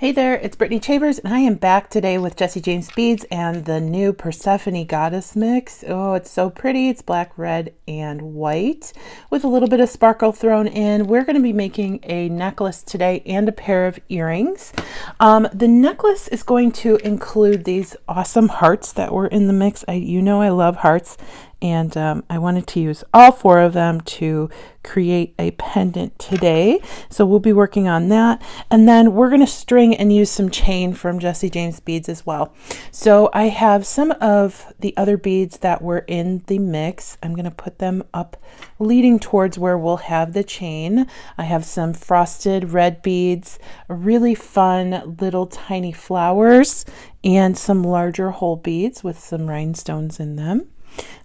Hey there, it's Brittany Chavers, and I am back today with Jessie James Beads and the new Persephone Goddess mix. Oh, it's so pretty. It's black, red, and white with a little bit of sparkle thrown in. We're going to be making a necklace today and a pair of earrings. The necklace is going to include these awesome hearts that were in the mix. You know I love hearts. And I wanted to use all four of them to create a pendant today. So we'll be working on that. And then we're going to string and use some chain from Jessie James Beads as well. So I have some of the other beads that were in the mix. I'm going to put them up leading towards where we'll have the chain. I have some frosted red beads, really fun little tiny flowers, and some larger whole beads with some rhinestones in them.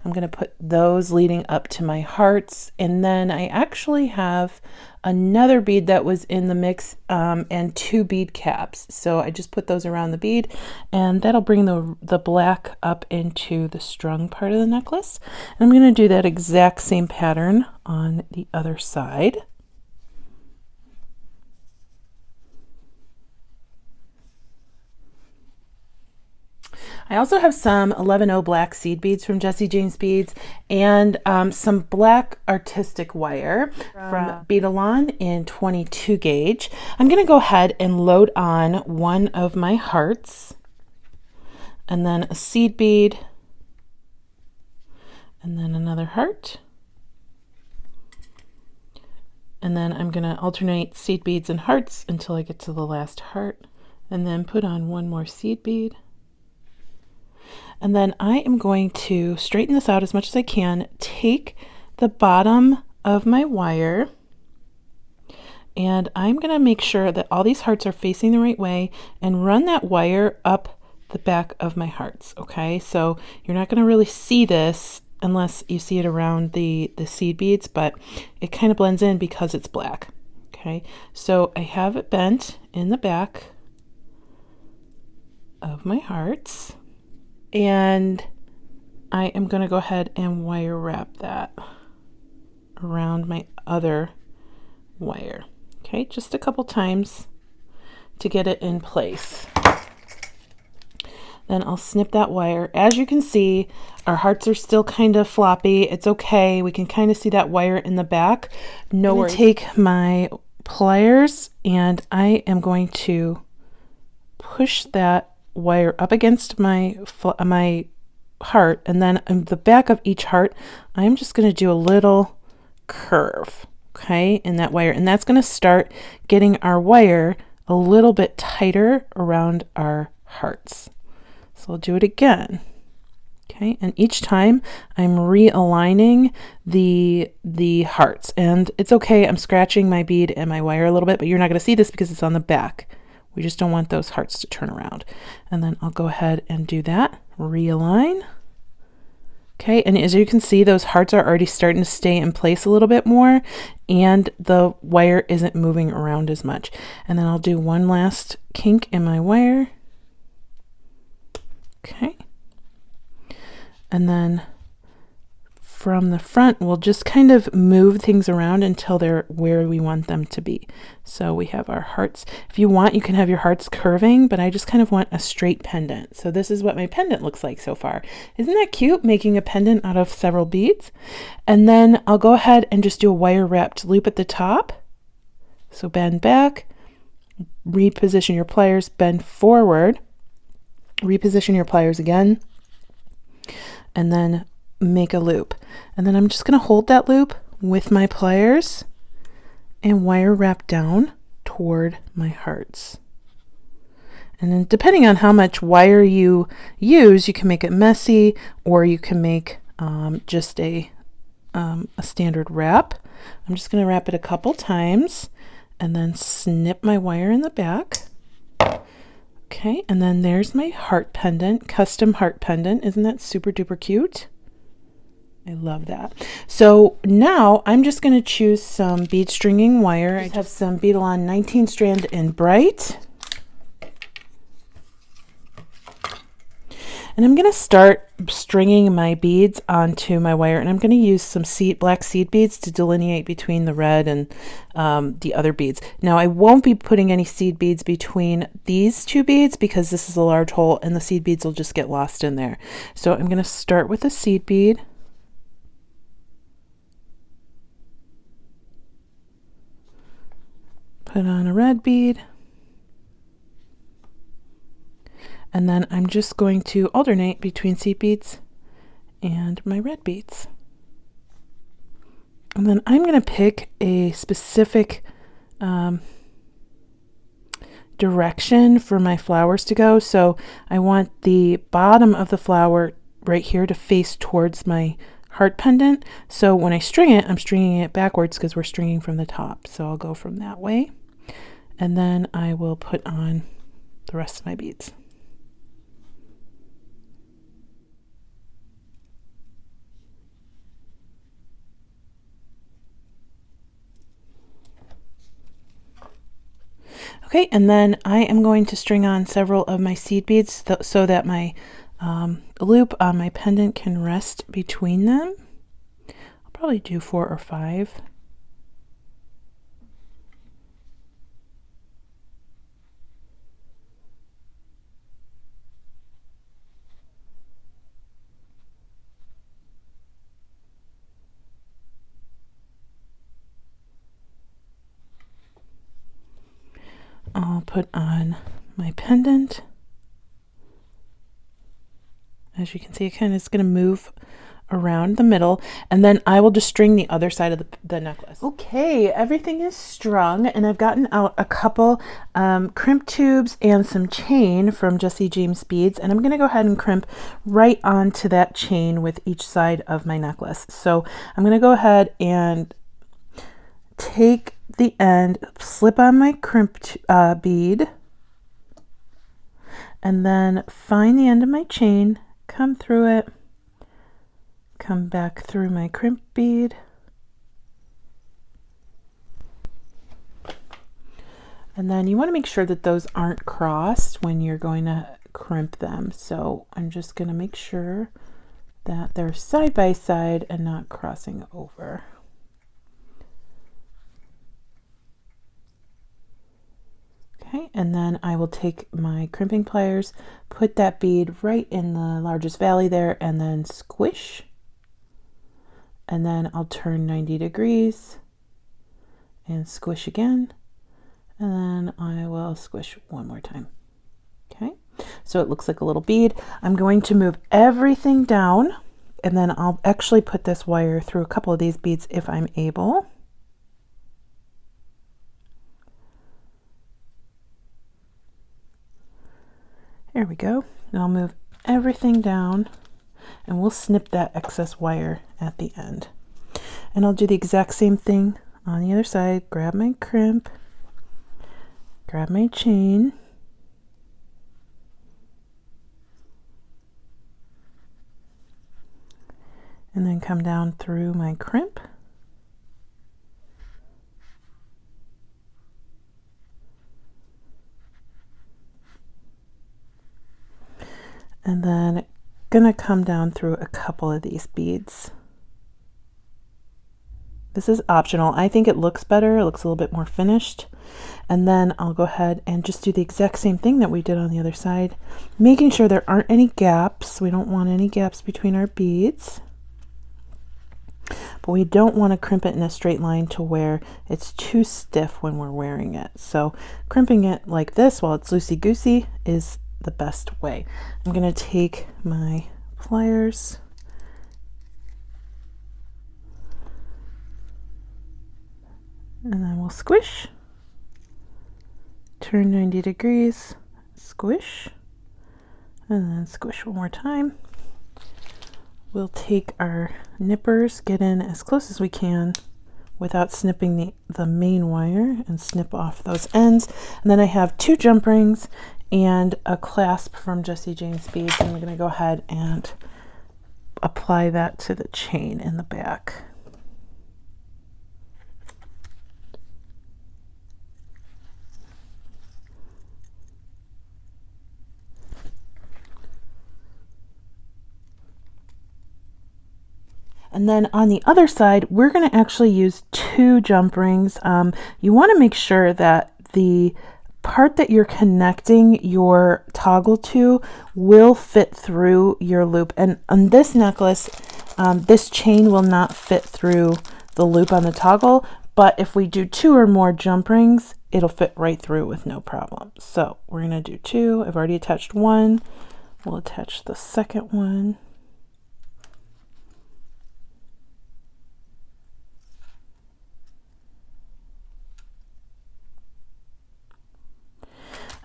I'm going to put those leading up to my hearts, and then I actually have another bead that was in the mix and two bead caps. So I just put those around the bead, and that'll bring the black up into the strung part of the necklace. And I'm going to do that exact same pattern on the other side. I also have some 11-0 black seed beads from Jessie James Beads and some black artistic wire from Pendant in 22 gauge. I'm going to go ahead and load on one of my hearts, and then a seed bead, and then another heart. And then I'm going to alternate seed beads and hearts until I get to the last heart, and then put on one more seed bead. And then I am going to straighten this out as much as I can, take the bottom of my wire, and I'm going to make sure that all these hearts are facing the right way and run that wire up the back of my hearts, okay? So you're not going to really see this unless you see it around the seed beads, but it kind of blends in because it's black, okay? So I have it bent in the back of my hearts, and I am going to go ahead and wire wrap that around my other wire. Okay, just a couple times to get it in place. Then I'll snip that wire. As you can see, our hearts are still kind of floppy. It's okay. We can kind of see that wire in the back. No worries. I'm going to take my pliers, and I am going to push that wire up against my heart, and then on the back of each heart I'm just going to do a little curve, okay, in that wire, and that's going to start getting our wire a little bit tighter around our hearts. So I'll do it again, okay, and each time I'm realigning the hearts, and it's okay, I'm scratching my bead and my wire a little bit, but you're not going to see this because it's on the back. We just don't want those hearts to turn around. And then I'll go ahead and do that. Realign. Okay, and as you can see, those hearts are already starting to stay in place a little bit more, and the wire isn't moving around as much. And then I'll do one last kink in my wire. Okay. And then from the front, we'll just kind of move things around until they're where we want them to be. So we have our hearts. If you want, you can have your hearts curving, but I just kind of want a straight pendant. So this is what my pendant looks like so far. Isn't that cute, making a pendant out of several beads? And then I'll go ahead and just do a wire wrapped loop at the top. So bend back, reposition your pliers, bend forward, reposition your pliers again, and then make a loop. And then I'm just going to hold that loop with my pliers and wire wrap down toward my hearts. And then depending on how much wire you use, you can make it messy, or you can make just a standard wrap. I'm just going to wrap it a couple times and then snip my wire in the back. Okay, and then there's my heart pendant, custom heart pendant. Isn't that super duper cute? I love that. So now I'm just going to choose some bead stringing wire. I have some Pendant 19 strand in bright. And I'm going to start stringing my beads onto my wire, and I'm going to use some black seed beads to delineate between the red and the other beads. Now I won't be putting any seed beads between these two beads because this is a large hole and the seed beads will just get lost in there. So I'm going to start with a seed bead. Put on a red bead. And then I'm just going to alternate between seed beads and my red beads. And then I'm going to pick a specific direction for my flowers to go. So I want the bottom of the flower right here to face towards my heart pendant. So when I string it, I'm stringing it backwards because we're stringing from the top. So I'll go from that way. And then I will put on the rest of my beads. Okay, and then I am going to string on several of my seed beads so that my loop on my pendant can rest between them. I'll probably do 4 or 5. I'll put on my pendant. As you can see, it kind of is going to move around the middle, and then I will just string the other side of the necklace. Okay, everything is strung, and I've gotten out a couple crimp tubes and some chain from Jessie James Beads, and I'm going to go ahead and crimp right onto that chain with each side of my necklace. So I'm going to go ahead and take the end, slip on my crimp bead, and then find the end of my chain, come through it, come back through my crimp bead, and then you want to make sure that those aren't crossed when you're going to crimp them. So I'm just going to make sure that they're side by side and not crossing over. Okay, and then I will take my crimping pliers, put that bead right in the largest valley there, and then squish. And then I'll turn 90 degrees and squish again. And then I will squish one more time. Okay, so it looks like a little bead. I'm going to move everything down, and then I'll actually put this wire through a couple of these beads if I'm able. There we go. And I'll move everything down, and we'll snip that excess wire at the end. And I'll do the exact same thing on the other side. Grab my crimp, grab my chain, and then come down through my crimp. And then gonna come down through a couple of these beads. This is optional. I think it looks better. It looks a little bit more finished. And then I'll go ahead and just do the exact same thing that we did on the other side, making sure there aren't any gaps. We don't want any gaps between our beads. But we don't want to crimp it in a straight line to where it's too stiff when we're wearing it. So crimping it like this while it's loosey-goosey is the best way. I'm going to take my pliers and then we'll squish, turn 90 degrees, squish, and then squish one more time. We'll take our nippers, get in as close as we can without snipping the main wire, and snip off those ends. And then I have 2 jump rings and a clasp from Jessie James Beads, and we're going to go ahead and apply that to the chain in the back. And then on the other side, we're going to actually use 2 jump rings. You want to make sure that the part that you're connecting your toggle to will fit through your loop. And on this necklace, this chain will not fit through the loop on the toggle, but if we do 2 or more jump rings, it'll fit right through with no problem. So we're going to do 2. I've already attached 1. We'll attach the second one.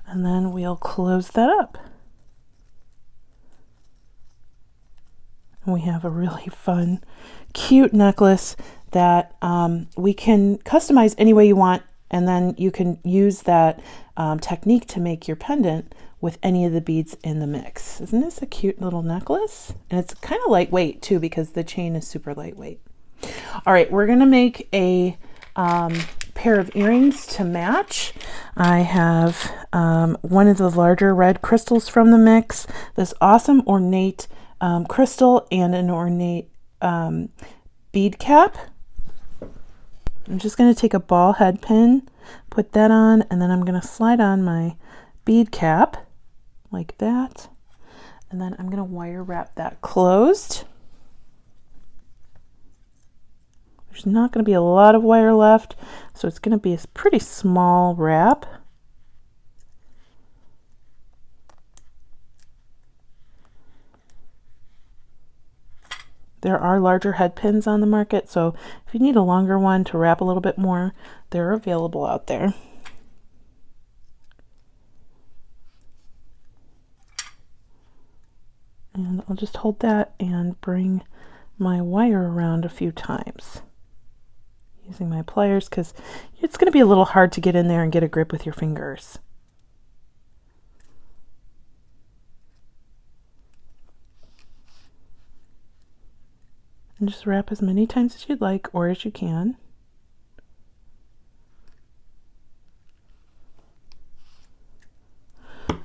And then we'll close that up. And we have a really fun, cute necklace that we can customize any way you want, and then you can use that technique to make your pendant with any of the beads in the mix. Isn't this a cute little necklace? And it's kind of lightweight too, because the chain is super lightweight. All right, we're gonna make a pair of earrings to match. I have one of the larger red crystals from the mix, this awesome ornate crystal, and an ornate bead cap. I'm just going to take a ball head pin, put that on, and then I'm going to slide on my bead cap like that. And then I'm going to wire wrap that closed. There's not going to be a lot of wire left, so it's going to be a pretty small wrap. There are larger head pins on the market, so if you need a longer one to wrap a little bit more, they're available out there. And I'll just hold that and bring my wire around a few times using my pliers, because it's going to be a little hard to get in there and get a grip with your fingers. And just wrap as many times as you'd like, or as you can.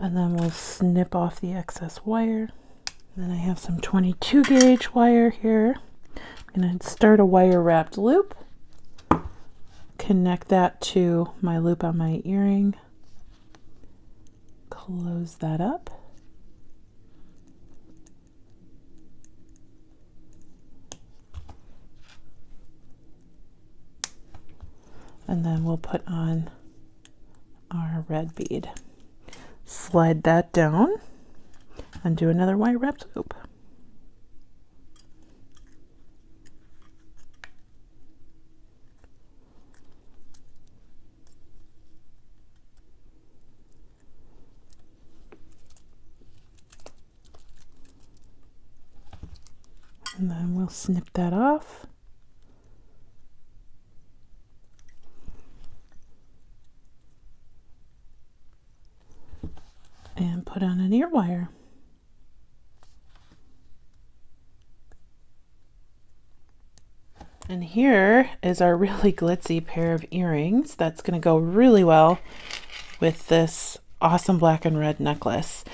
And then we'll snip off the excess wire. And then I have some 22 gauge wire here. I'm going to start a wire wrapped loop, connect that to my loop on my earring, close that up. And then we'll put on our red bead. Slide that down and do another wire wrapped loop. And then we'll snip that off. And put on an ear wire. And here is our really glitzy pair of earrings that's going to go really well with this awesome black and red necklace.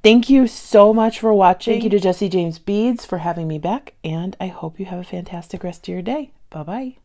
Thank you so much for watching. Thank you to Jessie James Beads for having me back, and I hope you have a fantastic rest of your day. Bye-bye.